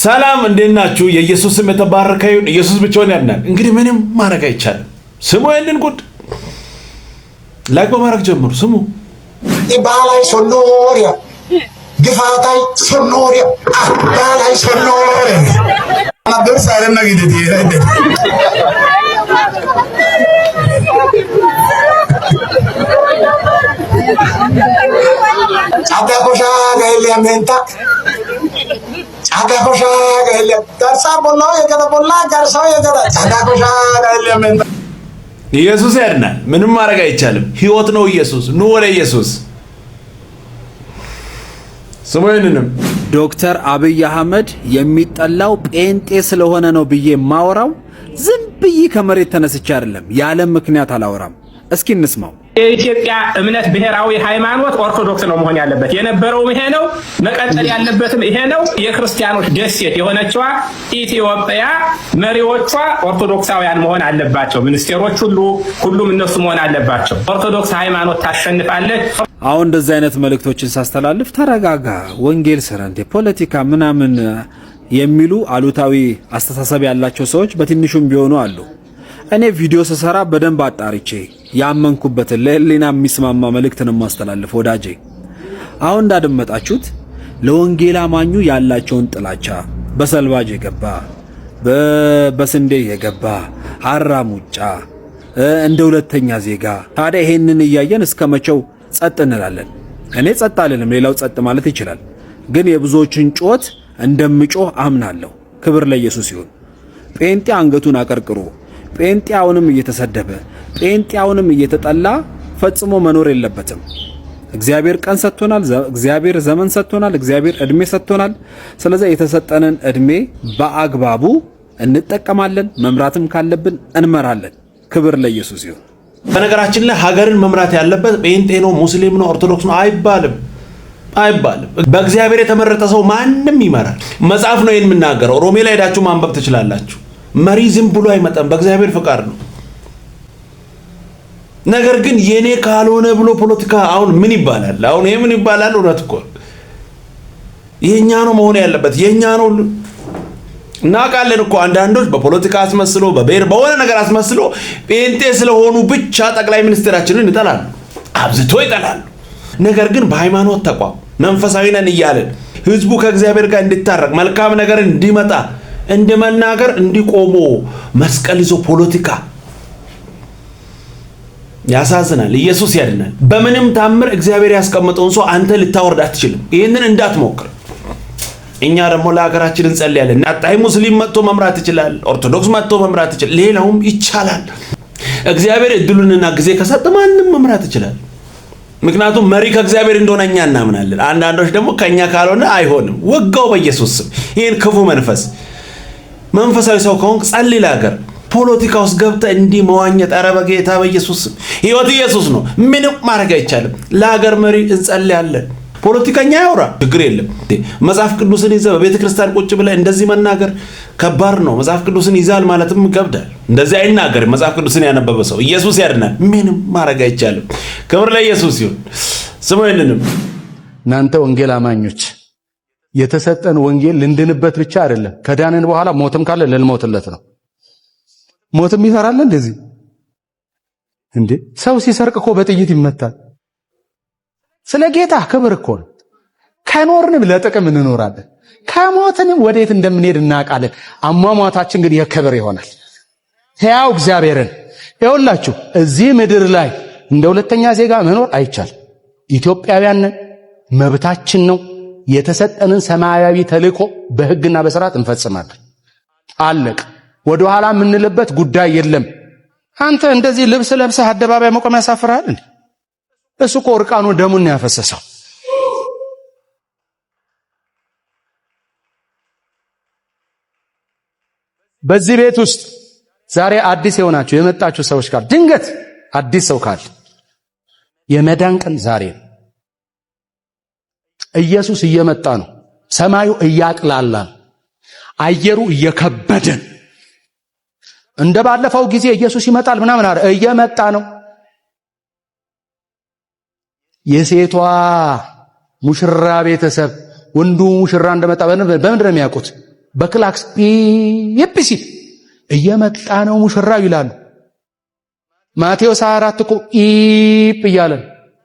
ሰላም እንዴት ናችሁ? የኢየሱስ ስም የተባረከ ይሁን። ኢየሱስ ብቻውን ያድናል። እንግዲህ ምንም ማድረግ አይቻልም። ስሙ ይሄንን ጉድ ላይክ በማድረግ ጀምሩ። ስሙ ባላይ ሶኖሪያ ግፋታይ ሶኖሪያ ባላይ ሶኖሪያ አብር ሳይረና ግዴት ይሄድ አዳቆሻ ጋይለምንታ አዳቆሻ ጋይለ ደርሳ ቦላ የገዳ ቦላ ደርሳው የገዳ አዳቆሻ ጋይለምንታ ኢየሱስ ያድናል። ምንም ማድረግ አይቻልም። ህይወት ነው ኢየሱስ። ኑ ወደ ኢየሱስ። ስሙኝንም ዶክተር አብይ አህመድ የሚጠላው ጴንጤ ስለሆነ ነው ብዬ ማወራው ዝም ብዬ ከመሬት ተነስቼ አይደለም። ያለ ምክንያት አላወራም። እስኪ እንስማው። የኢትዮጵያ እምነት ብሔራዊ ሃይማኖት ኦርቶዶክስ ነው መሆን ያለበት። የነበረው ይሄ ነው፣ መቀጠል ያለበትም ይሄ ነው። የክርስቲያኖች ደሴት የሆነችዋ ኢትዮጵያ መሪዎቿ ኦርቶዶክሳውያን መሆን አለባቸው። ሚኒስቴሮች ሁሉም እነሱ መሆን አለባቸው። ኦርቶዶክስ ሃይማኖት ታሸንፋለች። አሁን እንደዚህ አይነት መልእክቶችን ሳስተላልፍ ተረጋጋ፣ ወንጌል ስራ እንደ ፖለቲካ ምናምን የሚሉ አሉታዊ አስተሳሰብ ያላቸው ሰዎች በትንሹም ቢሆኑ አሉ። እኔ ቪዲዮ ስሰራ በደንብ አጣርቼ ያመንኩበትን ለህሊና የሚስማማ መልእክትን ማስተላለፍ ወዳጄ። አሁን እንዳደመጣችሁት ለወንጌል አማኙ ያላቸውን ጥላቻ በሰልባጅ የገባ በስንዴ የገባ ሐራሙጫ እንደ ሁለተኛ ዜጋ። ታዲያ ይሄንን እያየን እስከመቼው ጸጥ እንላለን? እኔ ጸጥ አልልም፣ ሌላው ጸጥ ማለት ይችላል። ግን የብዙዎችን ጩኸት እንደምጮህ አምናለሁ። ክብር ለኢየሱስ ይሁን። ጴንጤ አንገቱን አቀርቅሮ ጴንጤያውንም እየተሰደበ ጴንጤያውንም እየተጠላ ፈጽሞ መኖር የለበትም። እግዚአብሔር ቀን ሰጥቶናል፣ እግዚአብሔር ዘመን ሰጥቶናል፣ እግዚአብሔር እድሜ ሰጥቶናል። ስለዚህ የተሰጠንን እድሜ በአግባቡ እንጠቀማለን። መምራትም ካለብን እንመራለን። ክብር ለኢየሱስ ይሁን። በነገራችን ላይ ሀገርን መምራት ያለበት ጴንጤ ነው፣ ሙስሊም ነው፣ ኦርቶዶክስ ነው አይባልም። በእግዚአብሔር የተመረጠ ሰው ማንም ይመራል። መጽሐፍ ነው ይሄን የምናገረው። ሮሜ ላይ ሄዳችሁ ማንበብ ትችላላችሁ። መሪ ዝም ብሎ አይመጣም፣ በእግዚአብሔር ፍቃድ ነው። ነገር ግን የኔ ካልሆነ ብሎ ፖለቲካ አሁን ምን ይባላል? አሁን ይሄ ምን ይባላል? እውነት እኮ የኛ ነው መሆን ያለበት፣ የኛ ነው። እናውቃለን እኮ አንዳንዶች በፖለቲካ አስመስሎ በብሔር በሆነ ነገር አስመስሎ ጴንጤ ስለሆኑ ብቻ ጠቅላይ ሚኒስትራችንን ይጠላሉ፣ አብዝቶ ይጠላሉ። ነገር ግን በሃይማኖት ተቋም መንፈሳዊ ነን እያለን ህዝቡ ከእግዚአብሔር ጋር እንዲታረቅ መልካም ነገር እንዲመጣ እንደመናገር እንዲቆሞ መስቀል ይዞ ፖለቲካ ያሳዝናል። ኢየሱስ ያድናል። በምንም ታምር እግዚአብሔር ያስቀመጠውን ሰው አንተ ልታወርድ አትችልም። ይሄንን እንዳትሞክር። እኛ ደግሞ ለሀገራችን እንጸልያለን። አጣይ ሙስሊም መጥቶ መምራት ይችላል፣ ኦርቶዶክስ መጥቶ መምራት ይችላል፣ ሌላውም ይቻላል። እግዚአብሔር እድሉንና ጊዜ ከሰጠ ማንም መምራት ይችላል። ምክንያቱም መሪ ከእግዚአብሔር እንደሆነ እኛ እናምናለን። አንዳንዶች ደግሞ ከኛ ካልሆነ አይሆንም። ወጋው በኢየሱስ ስም ይሄን ክፉ መንፈሳዊ ሰው ከሆንክ ጸልይ ለሀገር። ፖለቲካ ውስጥ ገብተህ እንዲህ መዋኘት፣ ኧረ በጌታ በኢየሱስ ስም ህይወት ኢየሱስ ነው። ምንም ማድረግ አይቻልም። ለሀገር መሪ እንጸልያለን። ፖለቲከኛ ያውራ፣ ችግር የለም። መጽሐፍ ቅዱስን ይዘህ በቤተ ክርስቲያን ቁጭ ብለህ እንደዚህ መናገር ከባድ ነው። መጽሐፍ ቅዱስን ይዛል ማለትም ይከብዳል። እንደዚህ አይናገርም መጽሐፍ ቅዱስን ያነበበ ሰው። ኢየሱስ ያድናል። ምንም ማድረግ አይቻልም። ክብር ለኢየሱስ ይሁን። ስሙ ይንንም እናንተ ወንጌል አማኞች የተሰጠን ወንጌል ልንድንበት ብቻ አይደለም። ከዳንን በኋላ ሞትም ካለ ልንሞትለት ነው። ሞትም ይፈራል እንደዚህ እንዴ? ሰው ሲሰርቅ እኮ በጥይት ይመታል። ስለ ጌታ ክብር እኮ ነው። ከኖርንም ለጥቅም እንኖራለን፣ ከሞትንም ወዴት እንደምንሄድ እናውቃለን። አሟሟታችን ግን የክብር ይሆናል። ሕያው እግዚአብሔርን ይኸውላችሁ፣ እዚህ ምድር ላይ እንደ ሁለተኛ ዜጋ መኖር አይቻልም። ኢትዮጵያውያን ነን፣ መብታችን ነው። የተሰጠንን ሰማያዊ ተልእኮ በሕግና በሥርዓት እንፈጽማለን። አለቅ። ወደ ኋላ የምንልበት ጉዳይ የለም። አንተ እንደዚህ ልብስ ለብሰህ አደባባይ መቆም ያሳፍራል እንዴ? እሱ እኮ እርቃኑ ደሙን ያፈሰሰው። በዚህ ቤት ውስጥ ዛሬ አዲስ የሆናችሁ የመጣችሁ ሰዎች ካሉ ድንገት አዲስ ሰው ካለ የመዳን ቀን ዛሬ ነው። ኢየሱስ እየመጣ ነው። ሰማዩ እያቅላላን፣ አየሩ እየከበደን፣ እንደ ባለፈው ጊዜ ኢየሱስ ይመጣል ምናምን አረ እየመጣ ነው። የሴቷ ሙሽራ ቤተሰብ ወንዱ ሙሽራ እንደመጣ በምንድን ነው የሚያውቁት? በክላክስ ሲል እየመጣ ነው ሙሽራው ይላሉ። ማቴዎስ 24 እኮ ኢፕ እያለ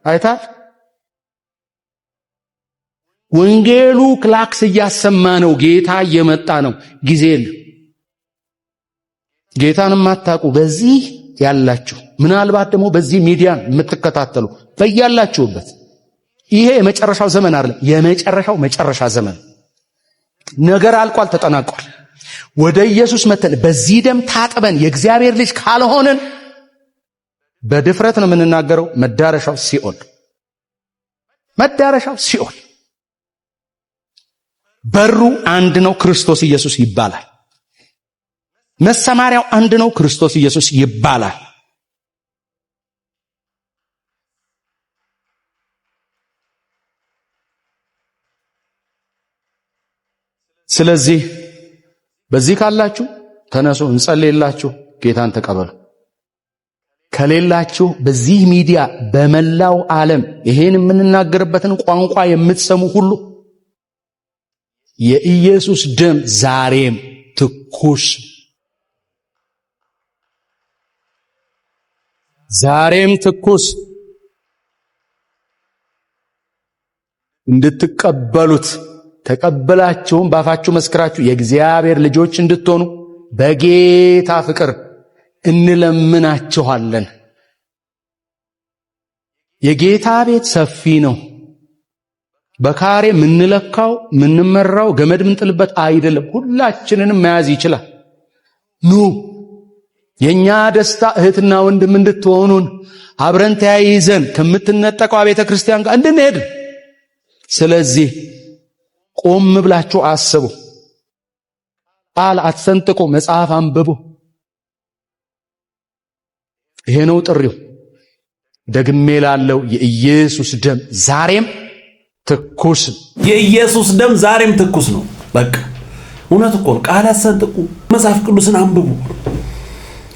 አይታል። ወንጌሉ ክላክስ እያሰማ ነው። ጌታ እየመጣ ነው። ጊዜ የለም። ጌታንም አታውቁ በዚህ ያላችሁ፣ ምናልባት ደግሞ በዚህ ሚዲያ የምትከታተሉ በያላችሁበት፣ ይሄ የመጨረሻው ዘመን አይደለም፣ የመጨረሻው መጨረሻ ዘመን። ነገር አልቋል፣ ተጠናቋል። ወደ ኢየሱስ መተን በዚህ ደም ታጥበን የእግዚአብሔር ልጅ ካልሆነን በድፍረት ነው የምንናገረው፣ መዳረሻው ሲኦል፣ መዳረሻው ሲኦል። በሩ አንድ ነው፣ ክርስቶስ ኢየሱስ ይባላል። መሰማሪያው አንድ ነው፣ ክርስቶስ ኢየሱስ ይባላል። ስለዚህ በዚህ ካላችሁ ተነሱ፣ እንጸልይላችሁ፣ ጌታን ተቀበሉ። ከሌላችሁ በዚህ ሚዲያ በመላው ዓለም ይሄን የምንናገርበትን ቋንቋ የምትሰሙ ሁሉ የኢየሱስ ደም ዛሬም ትኩስ፣ ዛሬም ትኩስ እንድትቀበሉት ተቀበላችሁም ባፋችሁ መስክራችሁ የእግዚአብሔር ልጆች እንድትሆኑ በጌታ ፍቅር እንለምናችኋለን። የጌታ ቤት ሰፊ ነው። በካሬ ምንለካው ምንመራው ገመድ ምንጥልበት አይደለም። ሁላችንንም መያዝ ይችላል። ኑ የኛ ደስታ እህትና ወንድም እንድትሆኑን አብረን ተያይዘን ከምትነጠቀው ቤተ ክርስቲያን ጋር እንድንሄድ። ስለዚህ ቆም ብላችሁ አስቡ። ቃል አትሰንጥቁ፣ መጽሐፍ አንብቡ። ይሄ ነው ጥሪው። ደግሜ ላለው የኢየሱስ ደም ዛሬም ትኩስ፣ የኢየሱስ ደም ዛሬም ትኩስ ነው። በቃ እውነት እኮ ነው። ቃል አትሰንጥቁ፣ መጽሐፍ ቅዱስን አንብቡ።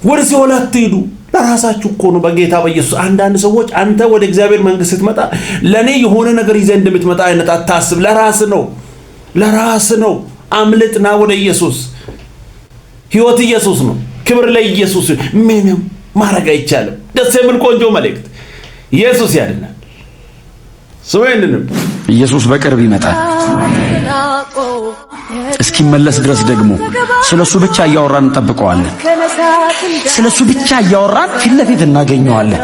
ወደ ሲኦል አትሄዱ። ለራሳችሁ እኮ ነው፣ በጌታ በኢየሱስ። አንዳንድ ሰዎች አንተ ወደ እግዚአብሔር መንግስት ስትመጣ ለኔ የሆነ ነገር ይዘህ እንደምትመጣ አይነት አታስብ። ለራስ ነው፣ ለራስ ነው። አምልጥና ወደ ኢየሱስ። ሕይወት ኢየሱስ ነው። ክብር ለኢየሱስ። ምንም ማድረግ አይቻልም። ደስ የሚል ቆንጆ መልእክት። ኢየሱስ ያድናል። ሰውየንም ኢየሱስ በቅርብ ይመጣል። እስኪመለስ ድረስ ደግሞ ስለሱ ብቻ እያወራን እንጠብቀዋለን። ስለሱ ብቻ እያወራን ፊት ለፊት እናገኘዋለን።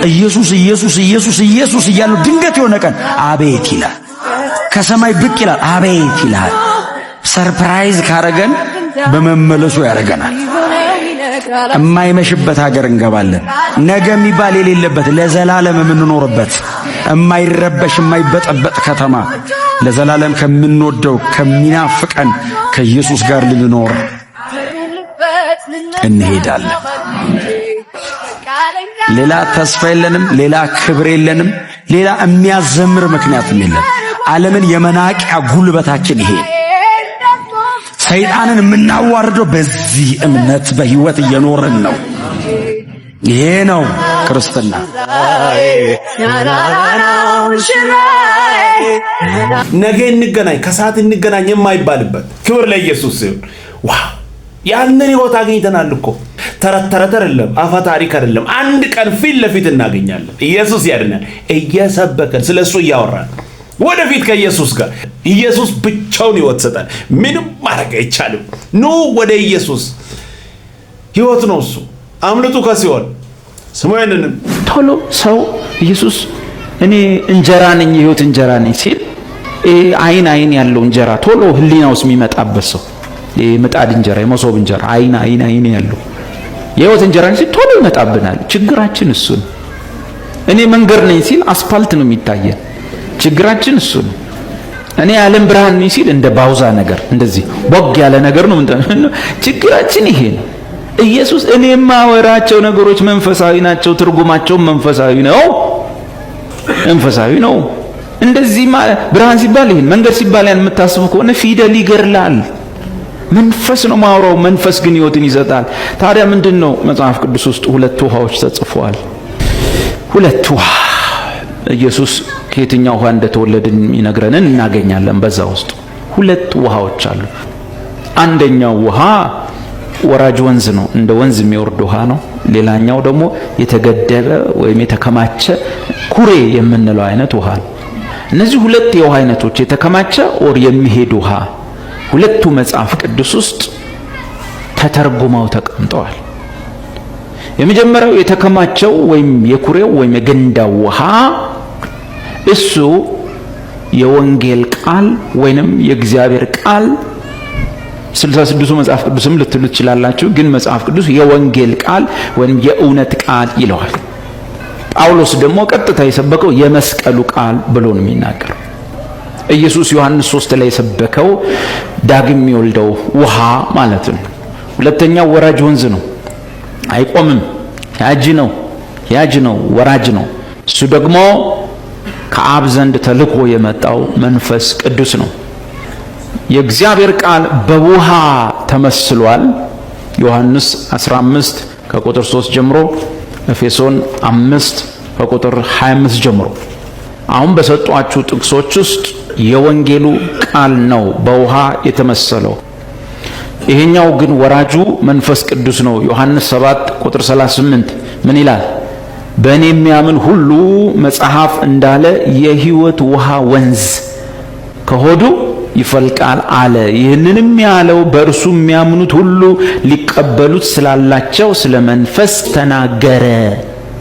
ኢየሱስ ኢየሱስ ኢየሱስ ኢየሱስ እያሉ ድንገት የሆነ ቀን አቤት ይላል። ከሰማይ ብቅ ይላል። አቤት ይላል። ሰርፕራይዝ ካረገን በመመለሱ ያረገናል። የማይመሽበት ሀገር እንገባለን። ነገ የሚባል የሌለበት ለዘላለም የምንኖርበት የማይረበሽ የማይበጠበጥ ከተማ ለዘላለም ከምንወደው ከሚናፍቀን ከኢየሱስ ጋር ልንኖር እንሄዳለን። ሌላ ተስፋ የለንም፣ ሌላ ክብር የለንም፣ ሌላ የሚያዘምር ምክንያትም የለም። ዓለምን የመናቂያ ጉልበታችን ይሄ። ሰይጣንን የምናዋርደው በዚህ እምነት በህይወት እየኖርን ነው። ይሄ ነው ክርስትና። ነገ እንገናኝ ከሰዓት እንገናኝ የማይባልበት ክብር ለኢየሱስ ይሁን። ዋው! ያንን ህይወት አግኝተናል እኮ። ተረት ተረት አይደለም፣ አፈ ታሪክ አይደለም። አንድ ቀን ፊት ለፊት እናገኛለን። ኢየሱስ ያድናል። እየሰበከን ስለሱ እያወራን ወደፊት ከኢየሱስ ጋር። ኢየሱስ ብቻውን ህይወት ይሰጣል። ምንም ማድረግ አይቻልም። ኑ ወደ ኢየሱስ። ህይወት ነው እሱ። አምልጡ ከሲኦል። ስሙኝንም ቶሎ ሰው ኢየሱስ እኔ እንጀራ ነኝ የህይወት እንጀራ ነኝ ሲል አይን ያለው እንጀራ ቶሎ ህሊናውስ የሚመጣበት ሰው የምጣድ እንጀራ የመሶብ እንጀራ አይን ያለው የህይወት እንጀራ ነኝ ሲል ቶሎ ይመጣብናል። ችግራችን እሱ ነው። እኔ መንገድ ነኝ ሲል አስፋልት ነው የሚታየን። ችግራችን እሱ ነው። እኔ ዓለም ብርሃን ነኝ ሲል እንደ ባውዛ ነገር እንደዚህ ቦግ ያለ ነገር ነው። ችግራችን ይሄ ነው። ኢየሱስ እኔ የማወራቸው ነገሮች መንፈሳዊ ናቸው፣ ትርጉማቸው መንፈሳዊ ነው። እንደዚህ ብርሃን ሲባል ይሄን፣ መንገድ ሲባል ያን የምታስቡ ከሆነ ፊደል ይገርላል። መንፈስ ነው ማውራው። መንፈስ ግን ህይወትን ይሰጣል። ታዲያ ምንድነው መጽሐፍ ቅዱስ ውስጥ ሁለት ውሃዎች ተጽፈዋል። ሁለት ውሃ ኢየሱስ ከየትኛው ውሃ እንደተወለድን ይነግረንን እናገኛለን። በዛ ውስጥ ሁለት ውሃዎች አሉ። አንደኛው ውሃ ወራጅ ወንዝ ነው፣ እንደ ወንዝ የሚወርድ ውሃ ነው። ሌላኛው ደግሞ የተገደበ ወይም የተከማቸ ኩሬ የምንለው አይነት ውሃ ነው። እነዚህ ሁለት የውሃ አይነቶች የተከማቸ ኦር የሚሄድ ውሃ ሁለቱ መጽሐፍ ቅዱስ ውስጥ ተተርጉመው ተቀምጠዋል። የመጀመሪያው የተከማቸው ወይም የኩሬው ወይም የገንዳው ውሃ እሱ የወንጌል ቃል ወይንም የእግዚአብሔር ቃል 66ቱ መጽሐፍ ቅዱስም ልትሉ ትችላላችሁ፣ ግን መጽሐፍ ቅዱስ የወንጌል ቃል ወይም የእውነት ቃል ይለዋል። ጳውሎስ ደግሞ ቀጥታ የሰበከው የመስቀሉ ቃል ብሎ ነው የሚናገረው። ኢየሱስ ዮሐንስ 3 ላይ የሰበከው ዳግም የሚወልደው ውሃ ማለት ነው። ሁለተኛው ወራጅ ወንዝ ነው፣ አይቆምም፣ ያጅ ነው፣ ወራጅ ነው። እሱ ደግሞ ከአብ ዘንድ ተልኮ የመጣው መንፈስ ቅዱስ ነው። የእግዚአብሔር ቃል በውሃ ተመስሏል። ዮሐንስ 15 ከቁጥር 3 ጀምሮ፣ ኤፌሶን 5 ከቁጥር 25 ጀምሮ። አሁን በሰጧችሁ ጥቅሶች ውስጥ የወንጌሉ ቃል ነው በውሃ የተመሰለው። ይሄኛው ግን ወራጁ መንፈስ ቅዱስ ነው። ዮሐንስ 7 ቁጥር 38 ምን ይላል? በእኔ የሚያምን ሁሉ መጽሐፍ እንዳለ የሕይወት ውሃ ወንዝ ከሆዱ ይፈልቃል አለ። ይህንንም ያለው በእርሱ የሚያምኑት ሁሉ ሊቀበሉት ስላላቸው ስለ መንፈስ ተናገረ።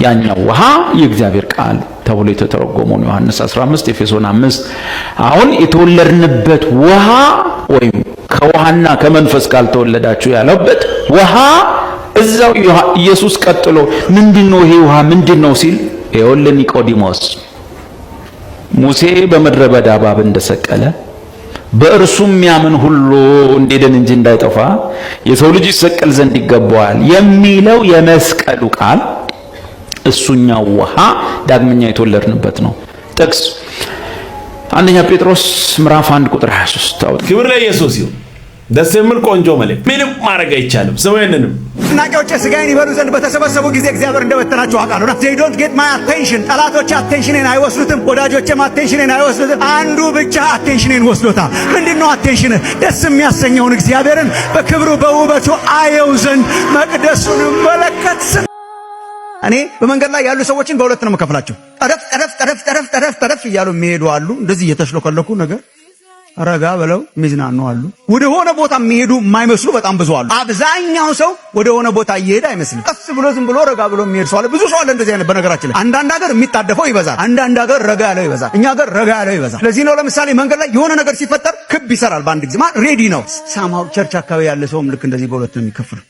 ያኛው ውሃ የእግዚአብሔር ቃል ተብሎ የተተረጎመው ነው። ዮሐንስ 15 ኤፌሶን 5። አሁን የተወለድንበት ውሃ ወይም ከውሃና ከመንፈስ ካልተወለዳችሁ ያለበት ውሃ እዛው ኢየሱስ ቀጥሎ ምንድነው ይሄ ውሃ ምንድነው ሲል ይኸውልህ ኒቆዲሞስ ሙሴ በምድረ በዳ እባብ እንደሰቀለ በእርሱ የሚያምን ሁሉ እንዲድን እንጂ እንዳይጠፋ የሰው ልጅ ይሰቀል ዘንድ ይገባዋል የሚለው የመስቀሉ ቃል እሱኛው ውሃ ዳግመኛ የተወለድንበት ነው። ጥቅስ አንደኛ ጴጥሮስ ምዕራፍ 1 ቁጥር 23። ክብር ለኢየሱስ ይሁን። ደስ የሚል ቆንጆ መልእክት። ምንም ማድረግ አይቻልም። ስሙኝንም ናቄዎች ስጋዬን ይበሉ ዘንድ በተሰበሰቡ ጊዜ እግዚአብሔር እንደበተናቸው አውቃለሁ። they don't get my attention። ጠላቶች አቴንሽኔን አይወስዱትም፣ ወዳጆችም አቴንሽኔን አይወስዱትም። አንዱ ብቻ አቴንሽኔን ወስዶታል። ምንድነው አቴንሽን? ደስ የሚያሰኘውን እግዚአብሔርን በክብሩ በውበቱ አየው ዘንድ መቅደሱን መለከት። እኔ በመንገድ ላይ ያሉ ሰዎችን በሁለት ነው የምከፍላቸው። ጠረፍ እያሉ የሚሄዱ አሉ፣ እንደዚህ እየተሽለከለኩ ነገር ረጋ ብለው ሚዝናኑ አሉ። ወደ ሆነ ቦታ የሚሄዱ የማይመስሉ በጣም ብዙ አሉ። አብዛኛው ሰው ወደ ሆነ ቦታ እየሄደ አይመስልም። ቀስ ብሎ ዝም ብሎ ረጋ ብሎ የሚሄድ ሰው አለ። ብዙ ሰው አለ እንደዚህ አይነት። በነገራችን ላይ አንዳንድ ሀገር የሚጣደፈው ይበዛል፣ አንዳንድ ሀገር ረጋ ያለው ይበዛል። እኛ ሀገር ረጋ ያለው ይበዛል። ለዚህ ነው ለምሳሌ መንገድ ላይ የሆነ ነገር ሲፈጠር ክብ ይሰራል በአንድ ጊዜ። ማለት ሬዲ ነው። ሳምሃው ቸርች አካባቢ ያለ ሰውም ልክ እንደዚህ በሁለት ነው የሚከፍለው።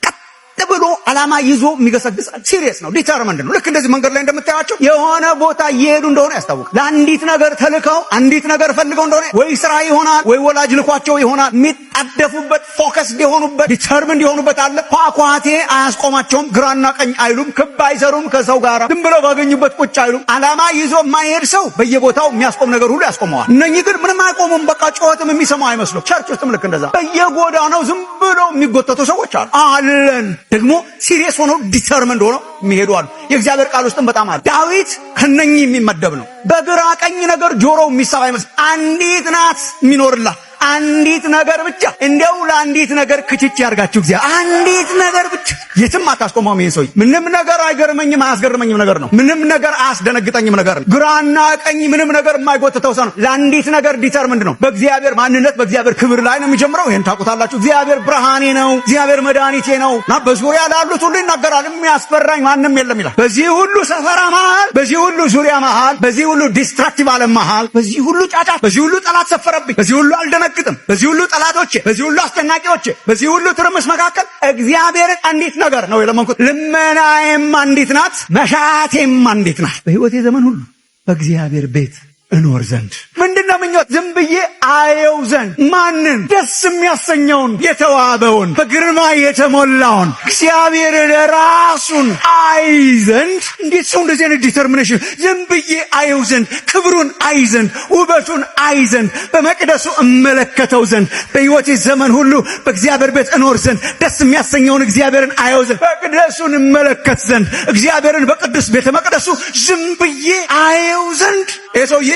ብሎ አላማ ይዞ የሚገሰግስ ሲሪየስ ነው። ዲተርማንድ ነው። ልክ እንደዚህ መንገድ ላይ እንደምታያቸው የሆነ ቦታ እየሄዱ እንደሆነ ያስታውቃል። ለአንዲት ነገር ተልከው አንዲት ነገር ፈልገው እንደሆነ ወይ ስራ ይሆናል ወይ ወላጅ ልኳቸው ይሆናል። የሚጣደፉበት ፎከስድ የሆኑበት ዲተርማንድ የሆኑበት አለ። ኳኳቴ አያስቆማቸውም። ግራና ቀኝ አይሉም። ክብ አይሰሩም። ከሰው ጋር ዝም ብለው ባገኙበት ቁጭ አይሉም። አላማ ይዞ የማይሄድ ሰው በየቦታው የሚያስቆም ነገር ሁሉ ያስቆመዋል። እነኚህ ግን ምንም አይቆሙም። በቃ ጩኸትም የሚሰማው አይመስሉም። ቸርች ውስጥም ልክ እንደዛ በየጎዳናው ዝም ብለው የሚጎተቱ ሰዎች አለን። ደግሞ ሲሪየስ ሆነው ዲተርማንድ ሆነው የሚሄዱ አሉ። የእግዚአብሔር ቃል ውስጥም በጣም አለ። ዳዊት ከነኚህ የሚመደብ ነው። በግራ ቀኝ ነገር ጆሮው የሚሰማ አይመስል። አንዲት ናት የሚኖርላት አንዲት ነገር ብቻ። እንደው ለአንዲት ነገር ክችች ያርጋችሁ እግዚአብሔር። አንዲት ነገር ብቻ የትም አታስቆመውም። ይሄ ሰው ምንም ነገር አይገርመኝም፣ አያስገርመኝም ነገር ነው። ምንም ነገር አያስደነግጠኝም ነገር ነው። ግራና ቀኝ ምንም ነገር የማይጎትተው ሰው ነው። ለአንዲት ነገር ዲተርማንድ ነው። በእግዚአብሔር ማንነት በእግዚአብሔር ክብር ላይ ነው የሚጀምረው። ይሄን ታውቁታላችሁ። እግዚአብሔር ብርሃኔ ነው፣ እግዚአብሔር መድኃኒቴ ነው እና በዙሪያ ላሉት ሁሉ ይናገራል። የሚያስፈራኝ ማንም የለም ይላል። በዚህ ሁሉ ሰፈራ መሃል፣ በዚህ ሁሉ ዙሪያ መሃል፣ በዚህ ሁሉ ዲስትራክቲቭ ዓለም መሃል፣ በዚህ ሁሉ ጫጫት፣ በዚህ ሁሉ ጠላት ሰፈረብኝ፣ በዚህ ሁሉ አልደነግጥም፣ በዚህ ሁሉ ጠላቶቼ፣ በዚህ ሁሉ አስጨናቂዎቼ፣ በዚህ ሁሉ ትርምስ መካከል እግዚአብሔር አንዲት ነገር ነው የለመንኩት። ልመናዬም አንዲት ናት፣ መሻቴም አንዲት ናት፣ በሕይወቴ ዘመን ሁሉ በእግዚአብሔር ቤት እኖር ዘንድ። ምንድነው ምኞት? ዝም ብዬ አየው ዘንድ። ማንን? ደስ የሚያሰኘውን የተዋበውን በግርማ የተሞላውን እግዚአብሔር ራሱን አይ ዘንድ። እንዴት ሰው እንደዚህ አይነት ዲተርሚኔሽን! ዝም ብዬ አየው ዘንድ፣ ክብሩን አይ ዘንድ፣ ውበቱን አይ ዘንድ፣ በመቅደሱ እመለከተው ዘንድ፣ በሕይወቴ ዘመን ሁሉ በእግዚአብሔር ቤት እኖር ዘንድ፣ ደስ የሚያሰኘውን እግዚአብሔርን አየው ዘንድ፣ መቅደሱን እመለከት ዘንድ፣ እግዚአብሔርን በቅዱስ ቤተ መቅደሱ ዝም ብዬ አየው ዘንድ። ይህ ሰውዬ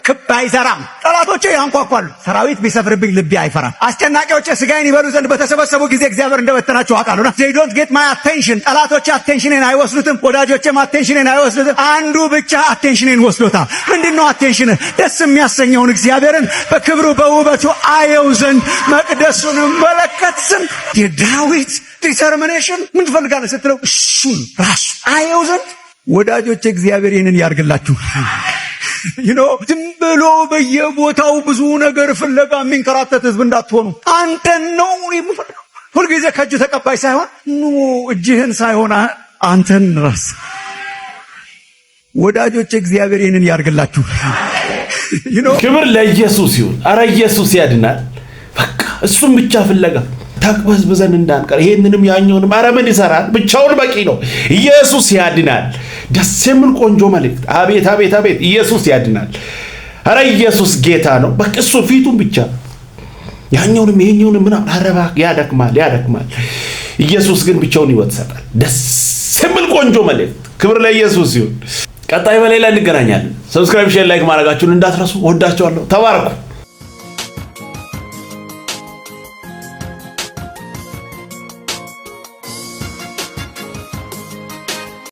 ክብ አይሰራም። ጠላቶቼ ያንኳኳሉ። ሰራዊት ቢሰፍርብኝ ልቤ አይፈራም። አስጨናቂዎቼ ስጋዬን ይበሉ ዘንድ በተሰበሰቡ ጊዜ እግዚአብሔር እንደበተናቸው አውቃለሁ። they don't get my attention። ጠላቶቼ አቴንሽኔን አይወስዱትም፣ ወዳጆቼም አቴንሽኔን አይወስዱትም። አንዱ ብቻ አቴንሽኔን ወስዶታል። ምንድነው አቴንሽን? ደስ የሚያሰኘውን እግዚአብሔርን በክብሩ በውበቱ አየው ዘንድ መቅደሱን መለከት ዘንድ። የዳዊት ዲተርሚኔሽን ምን ትፈልጋለህ ስትለው እሱን ራሱ አየው ዘንድ። ወዳጆቼ እግዚአብሔር ይህንን ያርግላችሁ። ዝም ብሎ በየቦታው ብዙ ነገር ፍለጋ የሚንከራተት ህዝብ እንዳትሆኑ። አንተን ነው የምፈልገው። ሁልጊዜ ከእጅ ተቀባይ ሳይሆን እጅህን ሳይሆን አንተን ራስ። ወዳጆቼ እግዚአብሔር ይህንን ያርግላችሁ። ክብር ለኢየሱስ ይሁን። አረ ኢየሱስ ያድናል። በቃ እሱም ብቻ ፍለጋ ተቅበዝብዘን እንዳንቀር። ይሄንንም ያኛውንም አረ ምን ይሰራል? ብቻውን በቂ ነው። ኢየሱስ ያድናል። ደስ የሚል ቆንጆ መልእክት። አቤት አቤት አቤት! ኢየሱስ ያድናል። አረ ኢየሱስ ጌታ ነው። በቃ እሱ ፊቱን ብቻ ያኛውንም ይሄኛውንም ምናምን አረባ ያደክማል። ኢየሱስ ግን ብቻውን ሕይወት ይሰጣል። ደስ የሚል ቆንጆ መልእክት። ክብር ለኢየሱስ ይሁን። ቀጣይ በሌላ እንገናኛለን። ሰብስክራይብ፣ ሼር፣ ላይክ ማድረጋችሁን እንዳትረሱ። ወዳችኋለሁ። ተባረኩ።